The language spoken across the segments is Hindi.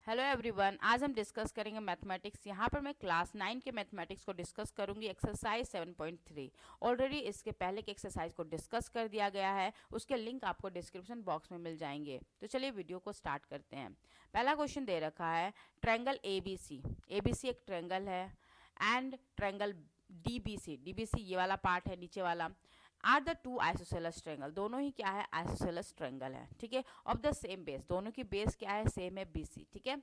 हेलो एवरीवन, आज हम डिस्कस करेंगे मैथमेटिक्स। यहाँ पर मैं क्लास 9 के मैथमेटिक्स को डिस्कस करूंगी, एक्सरसाइज 7.3। ऑलरेडी इसके पहले के एक्सरसाइज को डिस्कस कर दिया गया है, उसके लिंक आपको डिस्क्रिप्शन बॉक्स में मिल जाएंगे। तो चलिए वीडियो को स्टार्ट करते हैं। पहला क्वेश्चन दे रखा है, ट्रायंगल एबीसी। एबीसी एक ट्रायंगल है एंड ट्रायंगल डीबीसी। डीबीसी ये वाला पार्ट है, नीचे वाला। Are the two isosceles triangle, दोनों ही क्या है, आइसोसेलस ट्रायंगल है, ठीक है। ऑफ द सेम बेस, दोनों की बेस क्या है, सेम है, बीसी, ठीक है।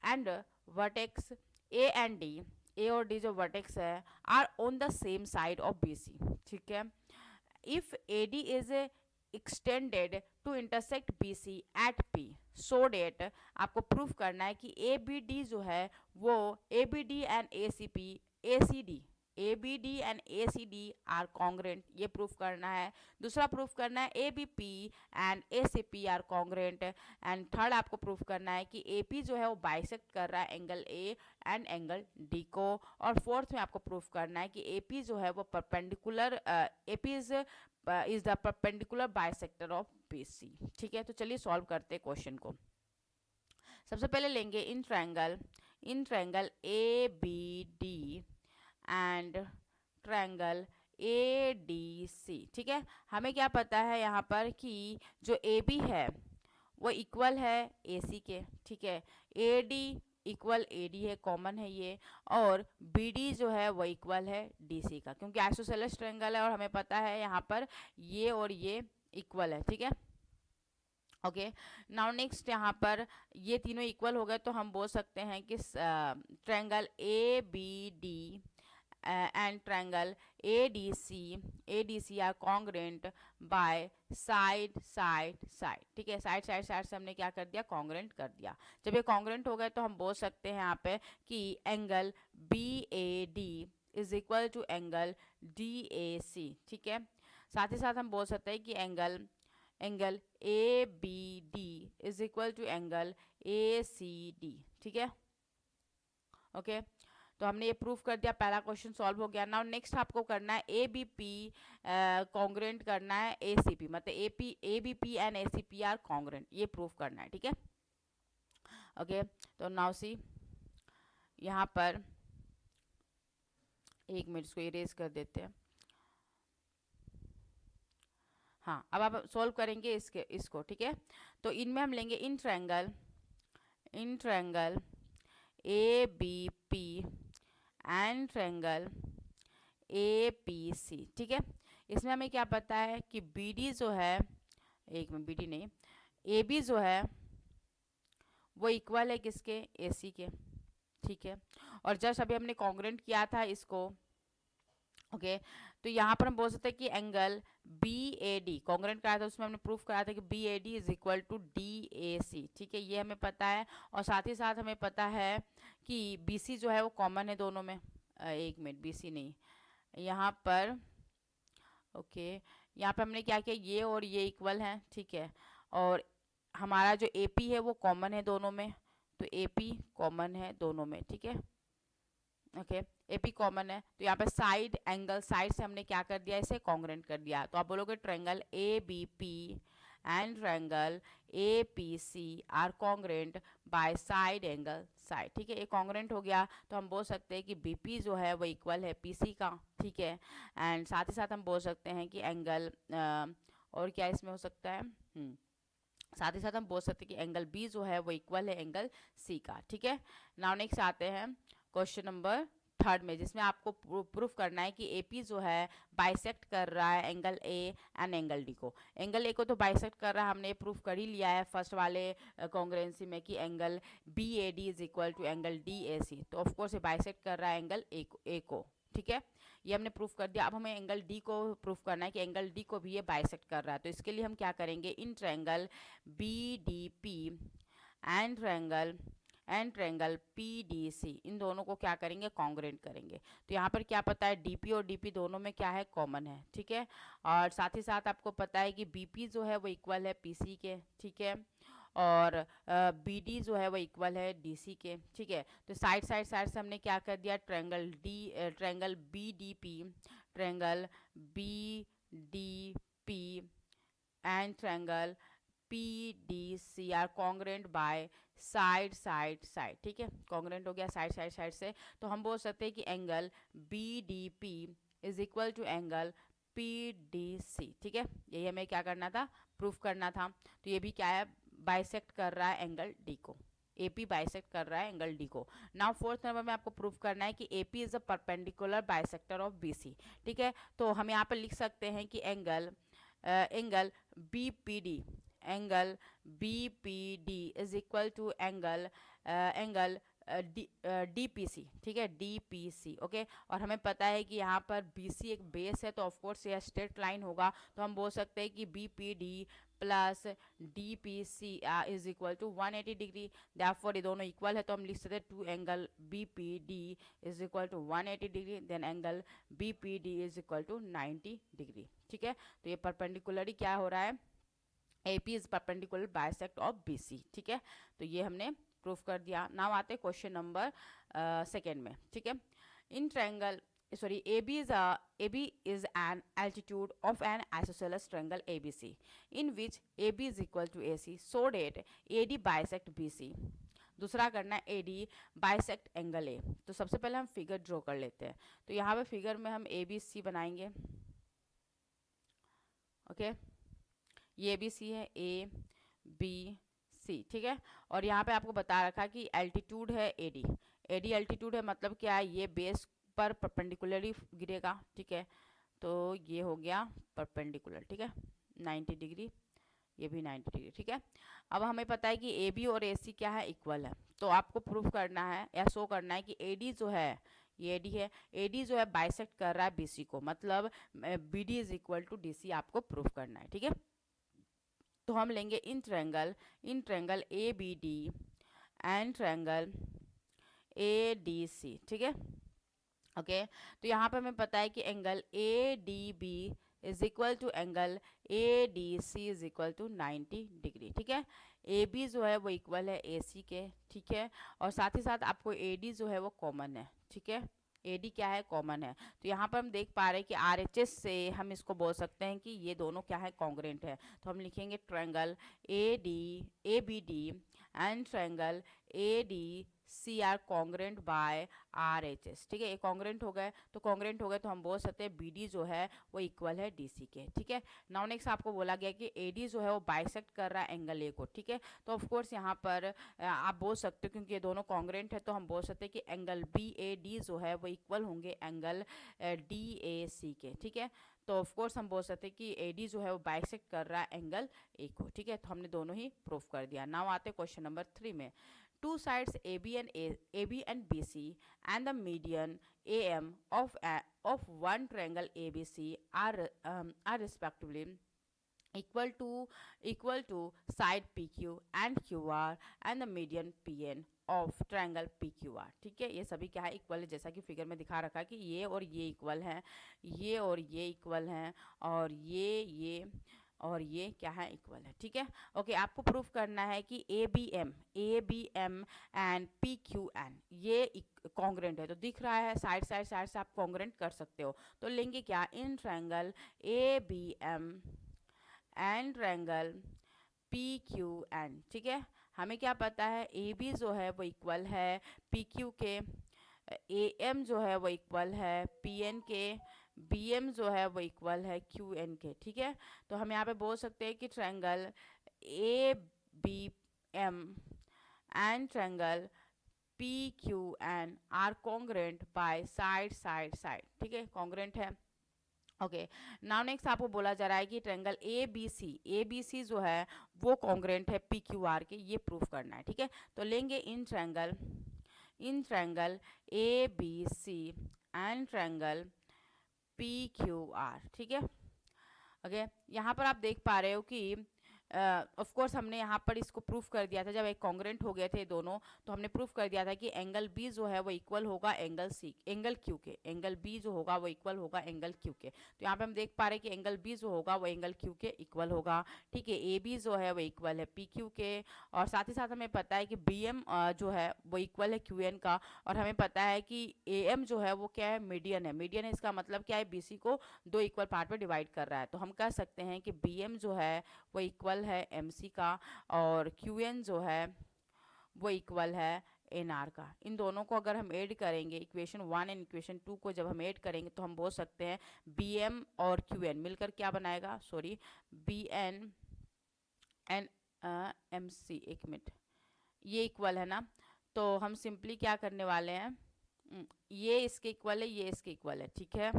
And vertex A and D, A और डी जो वर्टेक्स है, are on the same side of BC, ठीक है। If A D is extended to intersect B C at P, so that आपको प्रूफ करना है कि ए बी डी जो है वो A B D and A C P, A C D, A B D and A C D are congruent, ये प्रूफ करना है। दूसरा प्रूफ करना है A B P and A C P are congruent. And third आपको प्रूफ करना है कि ए पी जो है वो बाइसेक्ट कर रहा है angle A and angle D को। और फोर्थ में आपको प्रूफ करना है कि ए पी जो है वो perpendicular, A P is the perpendicular bisector of B C, ठीक है। तो चलिए सॉल्व करते हैं क्वेश्चन को। सबसे पहले लेंगे in triangle A B D and triangle A D C, ठीक है। हमें क्या पता है यहाँ पर कि जो ए बी है वो इक्वल है ए सी के, ठीक है। A D equal A D है, कॉमन है ये। और बी डी जो है वो इक्वल है डी सी का, क्योंकि आइसोसेलेस ट्रायंगल है और हमें पता है यहाँ पर ये और ये इक्वल है, ठीक है। ओके, नाउ नेक्स्ट यहाँ पर ये तीनों इक्वल हो गए तो हम बोल सकते हैं कि triangle A B D and triangle ADC are congruent by side, ठीक है। साइड से हमने क्या कर दिया, कॉन्ग्रेंट कर दिया। जब ये कॉन्ग्रेंट हो गए तो हम बोल सकते हैं यहाँ पे कि angle BAD is equal to angle DAC, ठीक है। साथ ही साथ हम बोल सकते हैं कि angle ABD is equal to angle ACD, ठीक है। ओके, तो हमने ये प्रूफ कर दिया, पहला क्वेश्चन सॉल्व हो गया। नाउ नेक्स्ट आपको करना है ए बी पी कॉन्ग्रेंट करना है ए सी पी, मतलब A B P and A C P are congruent, ये प्रूफ करना है, ठीक है। ओके, तो नाउ सी यहाँ पर एक मिनट इसको इरेज कर देते हैं। हाँ, अब आप सॉल्व करेंगे इसको, ठीक है। तो इनमें हम लेंगे in triangle A B P and triangle A P C, ठीक है। इसमें हमें क्या पता है कि बी डी जो है, एक में बी डी नहीं, ए बी जो है वो इक्वल है किसके, ए सी के, ठीक है। और जस्ट अभी हमने कॉन्ग्रेंट किया था इसको, ओके। तो यहाँ पर हम बोल सकते हैं कि angle B A D congruent कराया था, उसमें हमने प्रूफ कराया था कि B A D is equal to D A C, ठीक है। ये हमें पता है। और साथ ही साथ हमें पता है कि बी सी जो है वो कॉमन है दोनों में। एक मिनट, बी सी नहीं, यहाँ पर ओके, यहाँ पर हमने क्या किया, ये और ये इक्वल हैं, ठीक है। और हमारा जो ए पी है वो कॉमन है दोनों में, तो ए पी कॉमन है दोनों में, ठीक है। ओके, एपी कॉमन है, तो यहाँ पे साइड एंगल, साइड से हमने क्या कर दिया, इसे कॉन्ग्रेंट कर दिया। तो आप बोलोगे triangle A B P and triangle A P C are congruent by side angle side, ठीक है। ये कॉन्ग्रेंट हो गया तो हम बोल सकते हैं कि बी पी जो है वो इक्वल है पी सी का, ठीक है। एंड साथ ही साथ हम बोल सकते हैं कि एंगल और क्या इसमें हो सकता है, साथ ही साथ हम बोल सकते हैं कि एंगल बी जो है वो इक्वल है एंगल सी का, ठीक है। नाउ नेक्स्ट आते हैं क्वेश्चन नंबर थर्ड में, जिसमें आपको प्रूफ करना है कि एपी जो है बाइसेक्ट कर रहा है angle A and angle D को। एंगल ए को तो बाइसेक्ट कर रहा है, हमने प्रूफ कर ही लिया है फर्स्ट वाले कॉन्ग्रेंसी में कि angle B A D is equal to angle D A C, तो ऑफकोर्स ये बाइसेक्ट कर रहा है एंगल ए को, ठीक है। ये हमने प्रूफ कर दिया। अब हमें एंगल डी को प्रूफ करना है कि एंगल डी को भी ये बाइसेक्ट कर रहा है। तो इसके लिए हम क्या करेंगे, in triangle B D P and triangle P D C, इन दोनों को क्या करेंगे, कॉन्ग्रेंट करेंगे। तो यहाँ पर क्या पता है, डीपी और डीपी दोनों में क्या है, कॉमन है, ठीक है। और साथ ही साथ आपको पता है कि बीपी जो है वो इक्वल है पीसी के, ठीक है। और BD जो है वो इक्वल है DC के, ठीक है। तो साइड से हमने क्या कर दिया, triangle BDP, triangle BDP and triangle PDC are congruent by side side side, ठीक है, कॉन्ग्रेंट हो गया साइड साइड साइड से। तो हम बोल सकते हैं कि angle B D P is equal to angle P D C, ठीक है। यही हमें क्या करना था, प्रूफ करना था। तो ये भी क्या है, बाइसेक्ट कर रहा है एंगल डी को, AP बाइसेक्ट कर रहा है एंगल डी को। नाउ फोर्थ नंबर में आपको प्रूफ करना है कि AP is a perpendicular bisector of BC, ठीक है। तो हम यहाँ पर लिख सकते हैं कि angle BPD, angle BPD is equal to angle DPC, ठीक है, DPC, ओके। और हमें पता है कि यहाँ पर BC एक बेस है, तो ऑफकोर्स यह स्ट्रेट लाइन होगा। तो हम बोल सकते हैं कि BPD plus DPC is equal to 180 degree. Therefore ये दोनों इक्वल है, तो हम लिख सकते हैं two angle BPD is equal to 180 degree, then angle BPD is equal to 90 degree, ठीक है। तो ये परपेंडिकुलरली क्या हो रहा है, AP is perpendicular bisect of BC, ठीक है। तो ये हमने प्रूफ कर दिया। नाउ आते हैं क्वेश्चन नंबर सेकेंड में, ठीक है। In triangle AB is an altitude of an isosceles triangle ABC in which AB is equal to AC, so that AD bisect BC। दूसरा करना है AD बाइसेक्ट एंगल A। तो सबसे पहले हम फिगर ड्रॉ कर लेते हैं। तो यहाँ पे फिगर में हम ABC बनाएंगे, ओके। ये ABC है, ABC, ठीक है। और यहाँ पे आपको बता रखा कि एल्टीट्यूड है AD एल्टीट्यूड है, मतलब क्या है, ये बेस पर परपेंडिकुलरली गिरेगा, ठीक है। तो ये हो गया परपेंडिकुलर, ठीक है, 90 डिग्री, ये भी 90 डिग्री, ठीक है। अब हमें पता है कि AB और AC क्या है, इक्वल है। तो आपको प्रूफ करना है या शो करना है कि AD जो है, ये AD है, AD जो है बाइसेक्ट कर रहा है BC को, मतलब BD is equal to DC आपको प्रूफ करना है, ठीक है। तो हम लेंगे in triangle ABD and triangle ADC, ठीक है, ओके। तो यहाँ पे हमें पता है कि angle ADB is equal to angle ADC is equal to 90 degree, ठीक है। AB जो है वो इक्वल है AC के, ठीक है। और साथ ही साथ आपको AD जो है वो कॉमन है, ठीक है, AD क्या है, कॉमन है। तो यहाँ पर हम देख पा रहे हैं कि RHS से हम इसको बोल सकते हैं कि ये दोनों क्या है, कॉन्ग्रेंट है। तो हम लिखेंगे triangle ABD and triangle ADC are congruent by RHS, ठीक है। ये कॉन्ग्रेंट हो गए, तो कॉन्ग्रेंट हो गए तो हम बोल सकते हैं BD जो है वो इक्वल है DC के, ठीक है। नाउ नेक्स्ट आपको बोला गया कि AD जो है वो बाइसेक्ट कर रहा है एंगल A को, ठीक है। तो ऑफ कोर्स यहाँ पर आप बोल सकते हो, क्योंकि ये दोनों कॉन्ग्रेंट है, तो हम बोल सकते हैं कि एंगल BAD जो है वो इक्वल होंगे एंगल DAC के, ठीक है। तो ऑफ कोर्स हम बोल सकते हैं कि AD जो है वो बाइसेक्ट कर रहा है एंगल A को, ठीक है। तो हमने दोनों ही प्रूफ कर दिया। नाउ आते हैं क्वेश्चन नंबर 3 में। Two sides AB and BC and the median AM of one triangle ABC are respectively equal to side PQ and QR and the median PN of triangle PQR, ठीक है। ये सभी क्या है, इक्वल है, जैसा कि फिगर में दिखा रखा है कि ये और ये इक्वल हैं, ये और ये इक्वल हैं, और ये और ये क्या है, इक्वल है, ठीक है, ओके। आपको प्रूफ करना है कि ABM एंड PQN ये कॉन्ग्रेंट है। तो दिख रहा है साइड साइड साइड से आप कॉन्ग्रेंट कर सकते हो। तो लेंगे क्या, in triangle ABM and triangle PQN, ठीक है। हमें क्या पता है, AB जो है वो इक्वल है PQ के, AM जो है वो इक्वल है PN के, BM जो है वो इक्वल है QN के, ठीक है। तो हम यहाँ पे बोल सकते हैं कि triangle ABM and triangle PQN are congruent by side side side, ठीक है, कॉन्ग्रेंट है, ओके। नाउ नेक्स्ट आपको बोला जा रहा है कि ट्रायंगल ABC जो है वो कॉन्ग्रेंट है PQR के, ये प्रूफ करना है, ठीक है। तो लेंगे in triangle ABC and triangle PQR, ठीक है, ओके। यहाँ पर आप देख पा रहे हो कि ऑफ कोर्स हमने यहाँ पर इसको प्रूफ कर दिया था, जब एक कॉन्ग्रेंट हो गए थे दोनों, तो हमने प्रूफ कर दिया था कि एंगल B जो है वो इक्वल होगा एंगल Q के, एंगल B जो होगा वो इक्वल होगा एंगल Q के। तो यहाँ पे हम देख पा रहे हैं कि एंगल B जो होगा वो एंगल Q के इक्वल होगा, ठीक है। AB जो है वो इक्वल है PQ के, और साथ ही साथ हमें पता है कि BM जो है वो इक्वल है QN का, और हमें पता है कि AM जो है वो क्या है, मीडियन है। मीडियन है, इसका मतलब क्या है, BC को दो इक्वल पार्ट में डिवाइड कर रहा है। तो हम कह सकते हैं कि BM जो है वो इक्वल है MC का, और QN जो है वो इक्वल है एन आर का। इन दोनों को अगर हम ऐड करेंगे, इक्वेशन 1 एंड इक्वेशन 2 को जब हम ऐड करेंगे तो हम बोल सकते हैं बी एम और क्यू एन मिलकर क्या बनाएगा, sorry B N N M C, एक मिनट, ये इक्वल है ना। तो हम सिंपली क्या करने वाले हैं, ये इसके इक्वल है, ये इसके इक्वल है, ठीक है।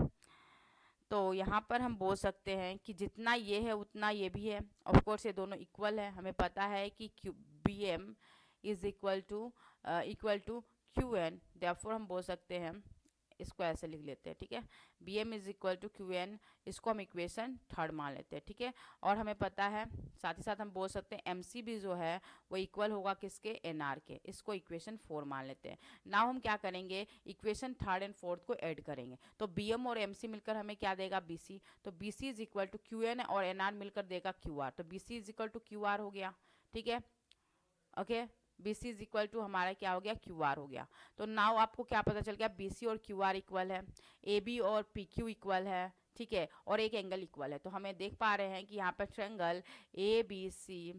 तो यहाँ पर हम बोल सकते हैं कि जितना ये है उतना ये भी है। ऑफ कोर्स ये दोनों इक्वल है, हमें पता है कि Q B M is equal to Q N, therefore हम बोल सकते हैं, इसको ऐसे लिख लेते हैं, ठीक है, B M is equal to Q N, इसको हम इक्वेशन 3 मान लेते हैं, ठीक है। और हमें पता है, साथ ही साथ हम बोल सकते हैं एम सी भी जो है वो इक्वल होगा किसके, एन आर के, इसको इक्वेशन 4 मान लेते हैं। नाउ हम क्या करेंगे, इक्वेशन 3 एंड 4 को ऐड करेंगे, तो बी एम और एम सी मिलकर हमें क्या देगा, बी सी, तो B C is equal to Q N और एन आर मिलकर देगा क्यू आर, तो B C is equal to Q R हो गया, ठीक है, okay. B C is equal to हमारा क्या हो गया, क्यू आर हो गया। तो नाउ आपको क्या पता चल गया, बी सी और क्यू आर इक्वल है, ए बी और पी क्यू इक्वल है, ठीक है, और एक एंगल इक्वल है। तो हमें देख पा रहे हैं कि यहाँ पर triangle A B C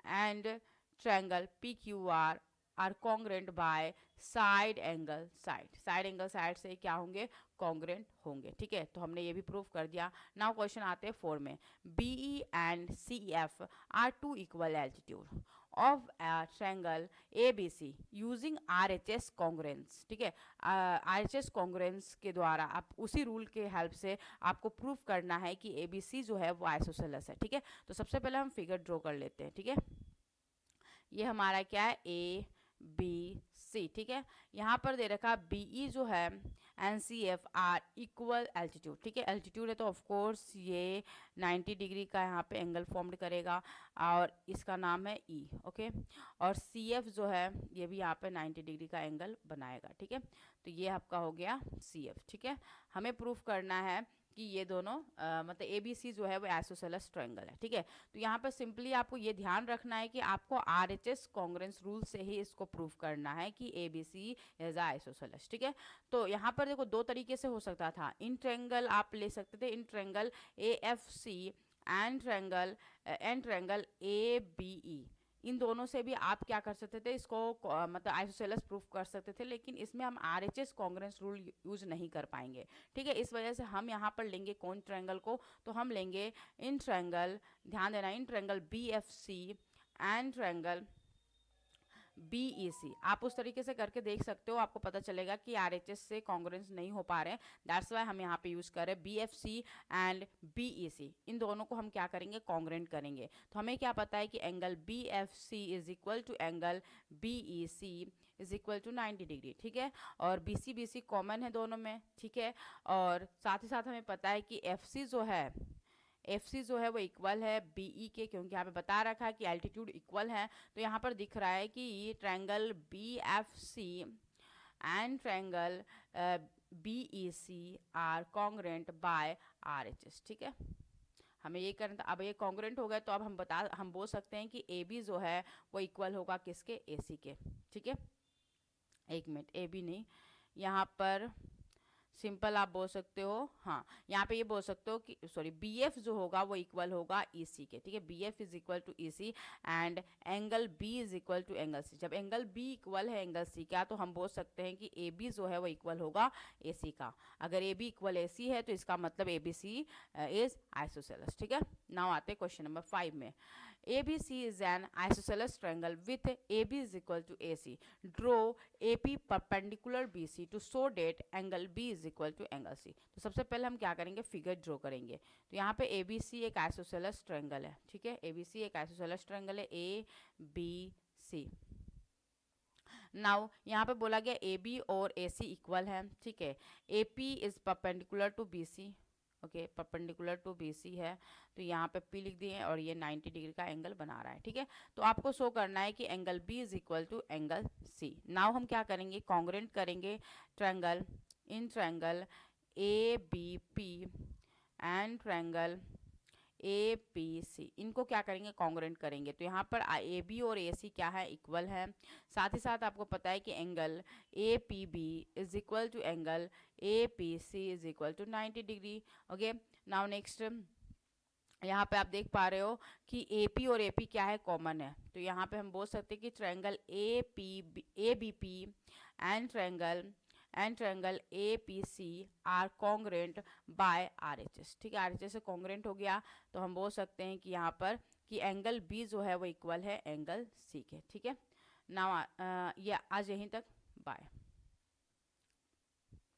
and triangle P Q R congruent by side angle side से क्या होंगे, कॉन्ग्रेंट होंगे, ठीक है। तो हमने ये भी प्रूव कर दिया। नाउ क्वेश्चन आते हैं 4 में, B E and C F are two equal altitude of triangle A B C using R H S congruence, ठीक है। आर एच एस कॉन्ग्रेंस के द्वारा आप उसी रूल के हेल्प से आपको प्रूफ करना है कि ए बी सी जो है वो आइसोसेलेस है, ठीक है। तो सबसे पहले हम फिगर ड्रॉ कर लेते हैं, ठीक है। ये हमारा क्या है, ए बी सी, ठीक है। यहाँ पर दे रखा बी ई जो है and C F are equal altitude, ठीक है, एल्टीट्यूड है तो ऑफ कोर्स ये 90 डिग्री का यहाँ पे एंगल फॉर्म्ड करेगा और इसका नाम है ई, ओके। और सी एफ जो है ये भी यहाँ पे 90 डिग्री का एंगल बनाएगा, ठीक है। तो ये आपका हो गया सी एफ, ठीक है। हमें प्रूफ करना है कि ये दोनों मतलब ए बी सी जो है वो आइसोसेलेस ट्रायंगल है, ठीक है। तो यहाँ पर सिंपली आपको ये ध्यान रखना है कि आपको R H S congruence rule से ही इसको प्रूफ करना है कि A B C is isosceles, ठीक है। तो यहाँ पर देखो दो तरीके से हो सकता था, इन ट्रायंगल आप ले सकते थे, in triangle A F C and triangle A B E, इन दोनों से भी आप क्या कर सकते थे, इसको मतलब आइसोसेलेस प्रूफ कर सकते थे, लेकिन इसमें हम are H S congruence rule use नहीं कर पाएंगे, ठीक है। इस वजह से हम यहाँ पर लेंगे कौन ट्रायंगल को, तो हम लेंगे इन ट्रायंगल, ध्यान देना, in triangle B F C and triangle B E C. आप उस तरीके से करके देख सकते हो, आपको पता चलेगा कि आर एच एस से कॉन्ग्रेंस नहीं हो पा रहे हैं, दैट्स वाई हम यहाँ पे यूज़ कर रहे हैं B F C and B E C. इन दोनों को हम क्या करेंगे, कॉन्ग्रेंट करेंगे। तो हमें क्या पता है कि angle B F C is equal to angle B E C is equal to 90 degree, ठीक है। और बी सी कॉमन है दोनों में, ठीक है। और साथ ही साथ हमें पता है कि एफ सी जो है वो इक्वल है बीई के, क्योंकि यहाँ पे बता रखा है कि एल्टीट्यूड इक्वल है। तो यहाँ पर दिख रहा है कि ये triangle B F C and triangle B E C are congruent by R H S, ठीक है। हमें ये करना था, अब ये कॉन्ग्रेंट हो गया तो अब हम बोल सकते हैं कि ए बी जो है वो इक्वल होगा किसके, ए सी के, ठीक है। एक मिनट, ए बी नहीं, यहाँ पर सिंपल आप बोल सकते हो, हाँ यहाँ पे ये बोल सकते हो कि सॉरी बी एफ जो होगा वो इक्वल होगा ई सी के, ठीक है। B F is equal to E C and angle B is equal to angle C. जब एंगल बी इक्वल है एंगल सी का तो हम बोल सकते हैं कि ए बी जो है वो इक्वल होगा ए सी का। अगर ए बी इक्वल ए सी है तो इसका मतलब A B C is isosceles, ठीक है। नाउ आते हैं क्वेश्चन नंबर 5 में, ABC is an isosceles triangle with AB is equal to AC. Draw AP perpendicular BC to show that angle B is equal to angle C. तो सबसे पहले हम क्या करेंगे, फिगर ड्रॉ करेंगे। तो यहाँ पे ABC एक आइसोसेलेस ट्रायंगल है, ठीक है। ABC एक आइसोसेलेस ट्रायंगल है ABC। नाउ यहाँ पे बोला गया AB और AC इक्वल है, ठीक है। AP is perpendicular to BC, okay, perpendicular to BC है, तो यहाँ पे P लिख दिए और ये 90 डिग्री का एंगल बना रहा है, ठीक है। तो आपको शो करना है कि angle B is equal to angle C। Now हम क्या करेंगे, कॉन्ग्रेंट करेंगे triangle, in triangle ABP and triangle APC, इनको क्या करेंगे, कॉन्ग्रेंट करेंगे। तो यहाँ पर AB और AC क्या है, इक्वल है। साथ ही साथ आपको पता है कि angle APB is equal to angle APC is equal to 90 degree, okay. Now next यहाँ पे आप देख पा रहे हो कि ए पी और ए पी क्या है, कॉमन है। तो यहाँ पे हम बोल सकते हैं कि triangle A B P and triangle A P C are congruent by R H S. ठीक है, आर एच एस से कॉन्ग्रेंट हो गया, तो हम बोल सकते हैं कि यहाँ पर कि एंगल बी जो है वो इक्वल है एंगल सी के। ठीक है ना, ये आज यहीं तक, बाय।